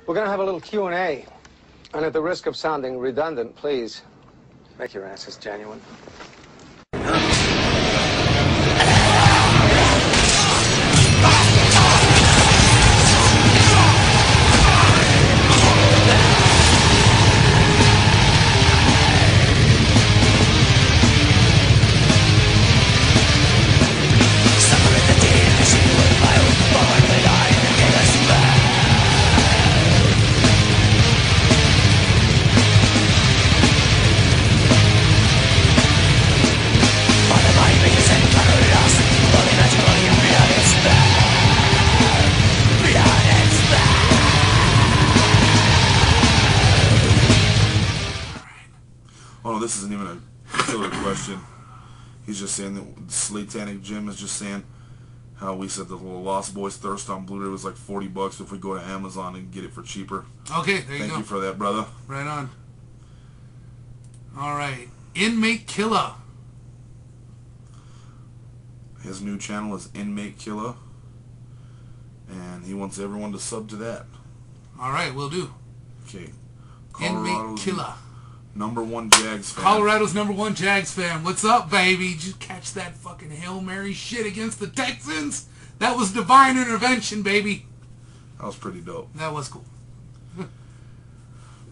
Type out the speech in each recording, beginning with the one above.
We're going to have a little Q&A. And at the risk of sounding redundant, please make your answers genuine. Oh, this isn't even a killer question. He's just saying that Slatanic Jim is just saying how we said the little Lost Boys Thirst on Blu-ray was like $40 if we go to Amazon and get it for cheaper. Okay, there you go. Thank you for that, brother. Right on. All right. Inmate Killer. His new channel is Inmate Killer, and he wants everyone to sub to that. All right, we'll do. Okay. Inmate Killer. #1 Jags fan. Colorado's #1 Jags fan. What's up, baby? Did you catch that fucking Hail Mary shit against the Texans? That was divine intervention, baby. That was pretty dope. That was cool.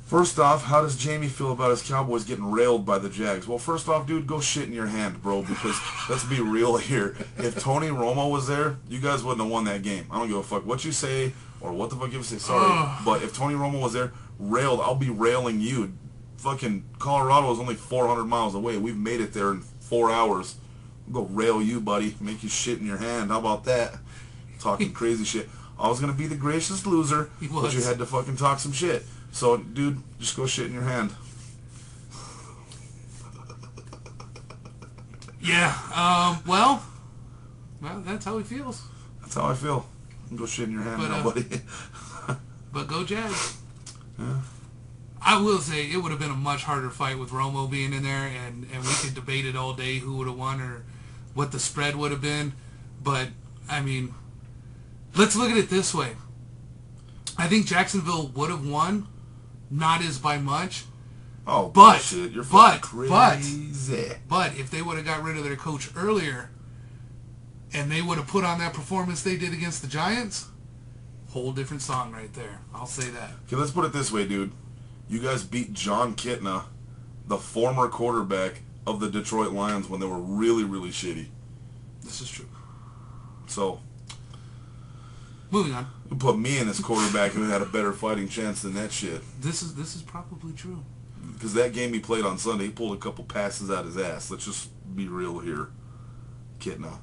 First off, how does Jamie feel about his Cowboys getting railed by the Jags? Well, first off, dude, go shit in your hand, bro, because let's be real here. If Tony Romo was there, you guys wouldn't have won that game. I don't give a fuck what you say or what the fuck you say. Sorry. But if Tony Romo was there, railed, I'll be railing you. Fucking Colorado is only 400 miles away. We've made it there in 4 hours. I'll go rail you, buddy. Make you shit in your hand. How about that? Talking crazy shit. I was going to be the gracious loser, but you had to fucking talk some shit. So, dude, just go shit in your hand. Yeah, well, that's how he feels. That's how I feel. Go shit in your hand now, buddy. But go Jags. Yeah. I will say it would have been a much harder fight with Romo being in there, and we could debate it all day who would have won or what the spread would have been. But, I mean, let's look at it this way. I think Jacksonville would have won, not as by much. Oh, bullshit. You're fucking crazy. But if they would have got rid of their coach earlier, and they would have put on that performance they did against the Giants, whole different song right there. I'll say that. Okay, let's put it this way, dude. You guys beat John Kitna, the former quarterback of the Detroit Lions, when they were really, really shitty. This is true. So, moving on. You put me in as quarterback who had a better fighting chance than that shit. This is probably true. Because that game he played on Sunday, he pulled a couple passes out his ass. Let's just be real here. Kitna.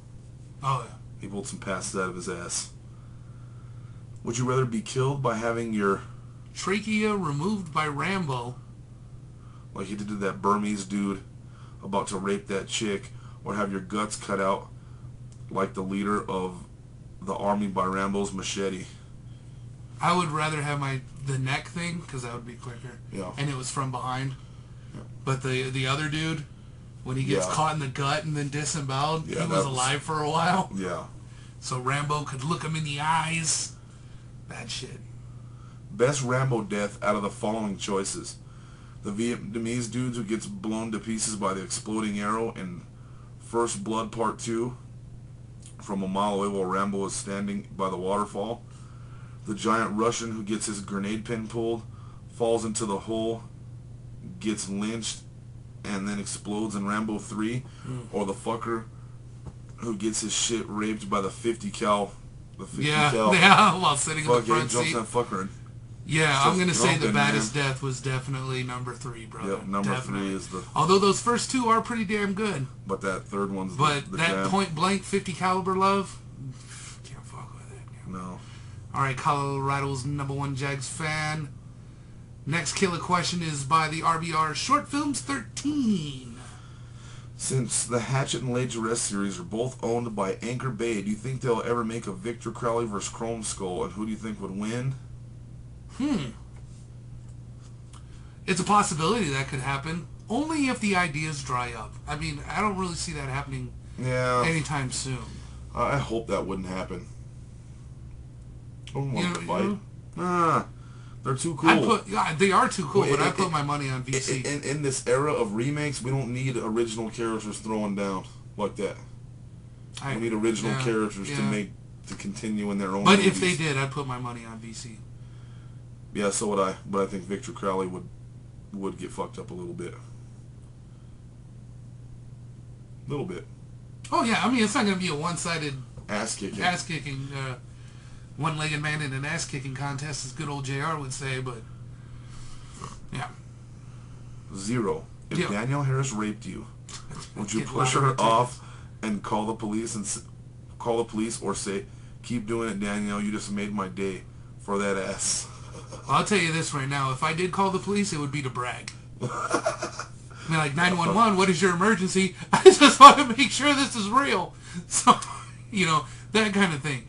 Oh, yeah. He pulled some passes out of his ass. Would you rather be killed by having your trachea removed by Rambo, like he did to that Burmese dude about to rape that chick, or have your guts cut out like the leader of the army by Rambo's machete? I would rather have the neck thing, because that would be quicker. Yeah. And it was from behind. Yeah. But the other dude, when he gets caught in the gut and then disemboweled, he was alive for a while. Yeah. So Rambo could look him in the eyes. Bad shit. Best Rambo death out of the following choices. The Vietnamese dude who gets blown to pieces by the exploding arrow in First Blood Part 2 from a mile away while Rambo is standing by the waterfall. The giant Russian who gets his grenade pin pulled, falls into the hole, gets lynched, and then explodes in Rambo 3. Or the fucker who gets his shit raped by the 50 cal. The 50 cal. Yeah, while sitting in the front jumps seat. That fucker. Yeah, I'm going to say the baddest death was definitely number 3, brother. Yep, number 3 is the... Although those first 2 are pretty damn good. But that third one's But the that jam. point blank 50 caliber love, can't fuck with it. No. All right, Colorado's #1 Jags fan. Next killer question is by the RBR Short Films 13. Since the Hatchet and Laid to Rest series are both owned by Anchor Bay, do you think they'll ever make a Victor Crowley versus Chrome Skull, and who do you think would win? It's a possibility that could happen, only if the ideas dry up. I mean, I don't really see that happening anytime soon. I hope that wouldn't happen. I wouldn't want to fight. They're too cool. They are too cool, Well, but I put my money on VC. In this era of remakes, we don't need original characters throwing down like that. We need original characters to continue in their own. But movies. if they did, I'd put my money on VC. Yeah, so would I. But I think Victor Crowley would get fucked up a little bit. Little bit. Oh yeah, I mean it's not going to be a one-sided ass kicking, one-legged man in an ass-kicking contest, as good old JR would say. But yeah. 0. If Danielle Harris raped you, would you push her off and call the police or say, "Keep doing it, Danielle. You just made my day for that ass." Well, I'll tell you this right now. If I did call the police, it would be to brag. I mean, like, 911, what is your emergency? I just want to make sure this is real. So, you know, that kind of thing.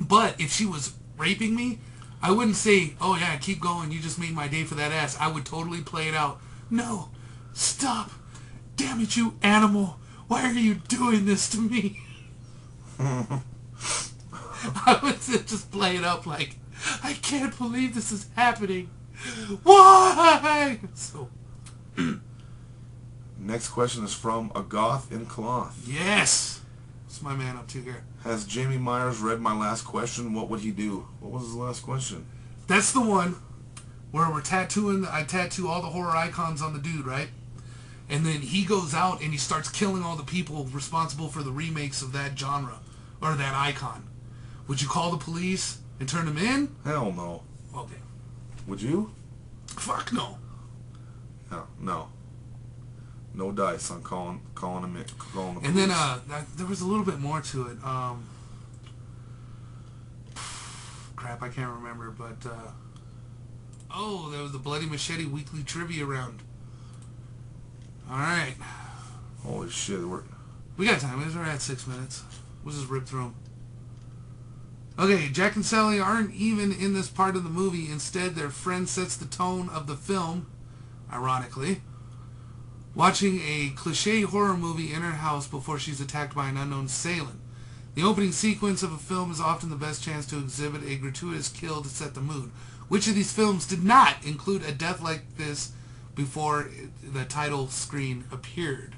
But if she was raping me, I wouldn't say, "Oh, yeah, keep going. You just made my day for that ass." I would totally play it out. "No, stop. Damn it, you animal. Why are you doing this to me?" I would just play it up like, "I can't believe this is happening. Why?" So, next question is from a goth in cloth. yes. What's my man up to here? Has Jamie Myers read my last question? What would he do? What was his last question? That's the one where I tattoo all the horror icons on the dude, right? And then he goes out and he starts killing all the people responsible for the remakes of that genre or that icon. Would you call the police and turn them in? Hell no. Okay. Would you? Fuck no. No. No dice on calling him in. Calling the police. And then there was a little bit more to it. Crap, I can't remember, but there was the Bloody Machete weekly trivia round. All right. Holy shit, we got time. We're at 6 minutes. We'll just rip through them. Okay, Jack and Sally aren't even in this part of the movie. Instead, their friend sets the tone of the film, ironically. Watching a cliché horror movie in her house before she's attacked by an unknown assailant. The opening sequence of a film is often the best chance to exhibit a gratuitous kill to set the mood. Which of these films did not include a death like this before the title screen appeared?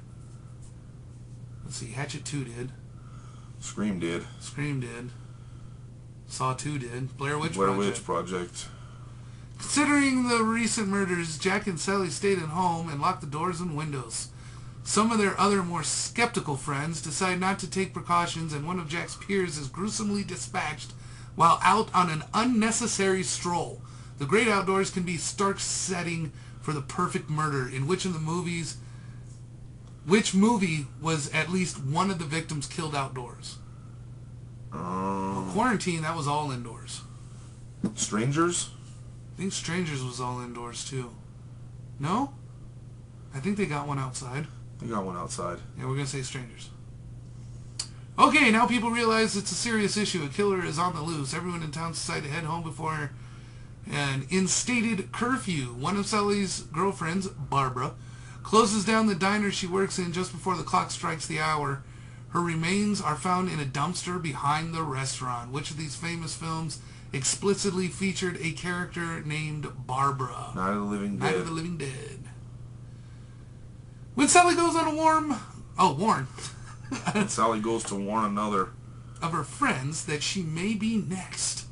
Let's see, Hatchet 2 did. Scream did. Saw 2 did. Blair Witch Project. Considering the recent murders, Jack and Sally stayed at home and locked the doors and windows. Some of their other more skeptical friends decide not to take precautions, and one of Jack's peers is gruesomely dispatched while out on an unnecessary stroll. The great outdoors can be stark setting for the perfect murder. In which movie was at least one of the victims killed outdoors? Well, Quarantine, that was all indoors. Strangers? I think Strangers was all indoors too. No? I think they got one outside. Yeah, we're going to say Strangers. Okay, now people realize it's a serious issue. A killer is on the loose. Everyone in town decided to head home before an instated curfew. One of Sally's girlfriends, Barbara, closes down the diner she works in just before the clock strikes the hour. Her remains are found in a dumpster behind the restaurant. Which of these famous films explicitly featured a character named Barbara? Night of the Living Dead. Night of the Living Dead. When Sally goes on a warn. Sally goes to warn another of her friends that she may be next.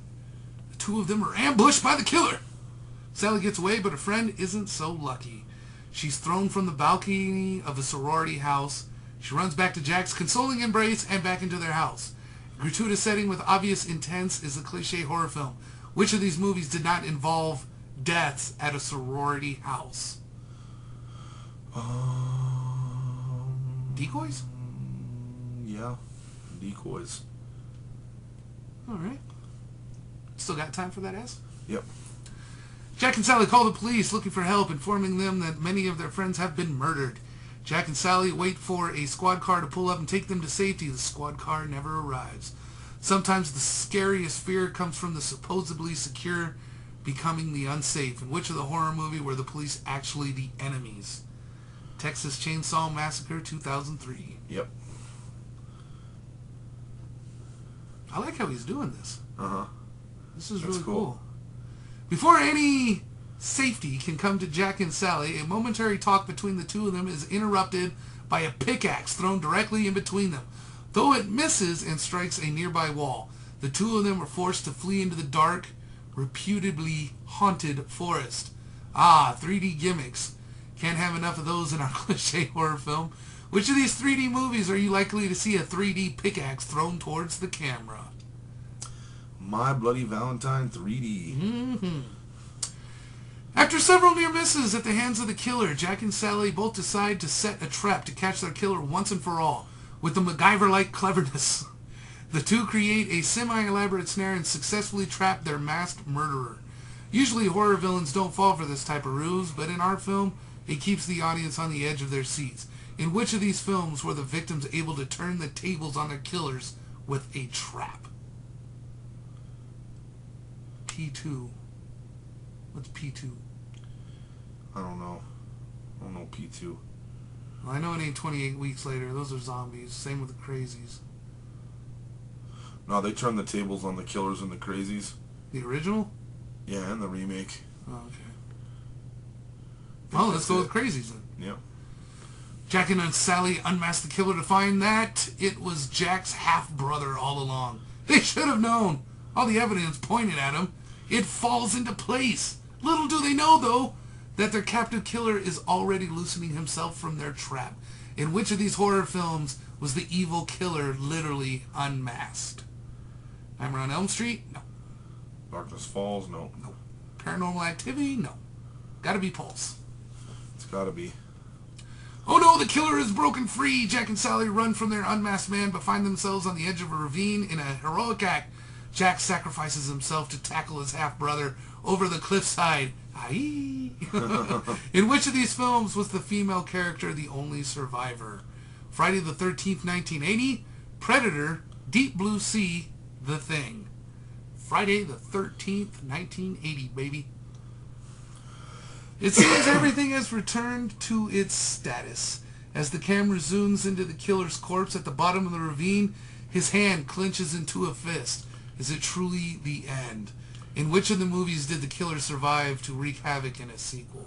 The two of them are ambushed by the killer. Sally gets away, but her friend isn't so lucky. She's thrown from the balcony of a sorority house. She runs back to Jack's consoling embrace and back into their house. A gratuitous setting with obvious intent is a cliché horror film. Which of these movies did not involve deaths at a sorority house? Decoys? Yeah, Decoys. Alright. Still got time for that ass? Yep. Jack and Sally call the police looking for help, informing them that many of their friends have been murdered. Jack and Sally wait for a squad car to pull up and take them to safety. The squad car never arrives. Sometimes the scariest fear comes from the supposedly secure becoming the unsafe. In which of the horror movie were the police actually the enemies? Texas Chainsaw Massacre 2003. Yep. I like how he's doing this. Uh-huh. This is really cool. Before any safety can come to Jack and Sally, a momentary talk between the two of them is interrupted by a pickaxe thrown directly in between them. Though it misses and strikes a nearby wall, the two of them are forced to flee into the dark, reputably haunted forest. 3D gimmicks. Can't have enough of those in our cliche horror film. Which of these 3D movies are you likely to see a 3D pickaxe thrown towards the camera? My Bloody Valentine 3D. After several near misses at the hands of the killer, Jack and Sally both decide to set a trap to catch their killer once and for all. With the MacGyver-like cleverness, the two create a semi-elaborate snare and successfully trap their masked murderer. Usually horror villains don't fall for this type of ruse, but in our film, it keeps the audience on the edge of their seats. In which of these films were the victims able to turn the tables on their killers with a trap? P2. What's P2? I don't know. I don't know P2. Well, I know it ain't 28 Weeks Later. Those are zombies. Same with the Crazies. No, they turned the tables on the killers and the crazies. The original? Yeah, and the remake. Oh, okay. Well, let's go with Crazies then. Yep. Jack and Sally unmasked the killer to find that it was Jack's half-brother all along. They should have known. All the evidence pointed at him. It falls into place. Little do they know, though, that their captive killer is already loosening himself from their trap. In which of these horror films was the evil killer literally unmasked? Nightmare on Elm Street? No. Darkness Falls? No. No. Paranormal Activity? No. Gotta be Pulse. It's gotta be. Oh no, the killer is broken free! Jack and Sally run from their unmasked man, but find themselves on the edge of a ravine in a heroic act. Jack sacrifices himself to tackle his half-brother over the cliffside. Aye. In which of these films was the female character the only survivor? Friday the 13th, 1980, Predator, Deep Blue Sea, The Thing. Friday the 13th, 1980, baby. It seems everything has returned to its status. As the camera zooms into the killer's corpse at the bottom of the ravine, his hand clenches into a fist. Is it truly the end? In which of the movies did the killer survive to wreak havoc in a sequel?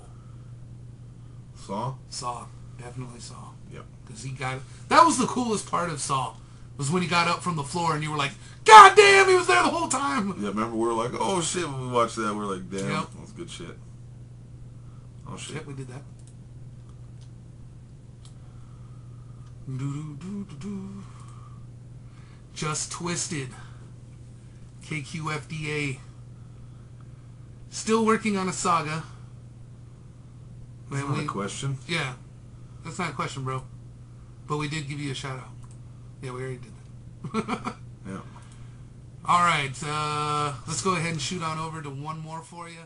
Saw? Saw. Definitely Saw. Yep. Because he got... That was the coolest part of Saw. Was when he got up from the floor and you were like, God damn, he was there the whole time! Yeah, remember we were like, oh shit, when we watched that, we were like, damn, Yep. that's good shit. Oh shit. Yep, we did that. Do-do-do-do-do. Just Twisted. KQFDA. Still working on a saga. That's not a question. Yeah. That's not a question, bro. But we did give you a shout out. Yeah, we already did that. Yeah. Alright, let's go ahead and shoot on over to one more for you.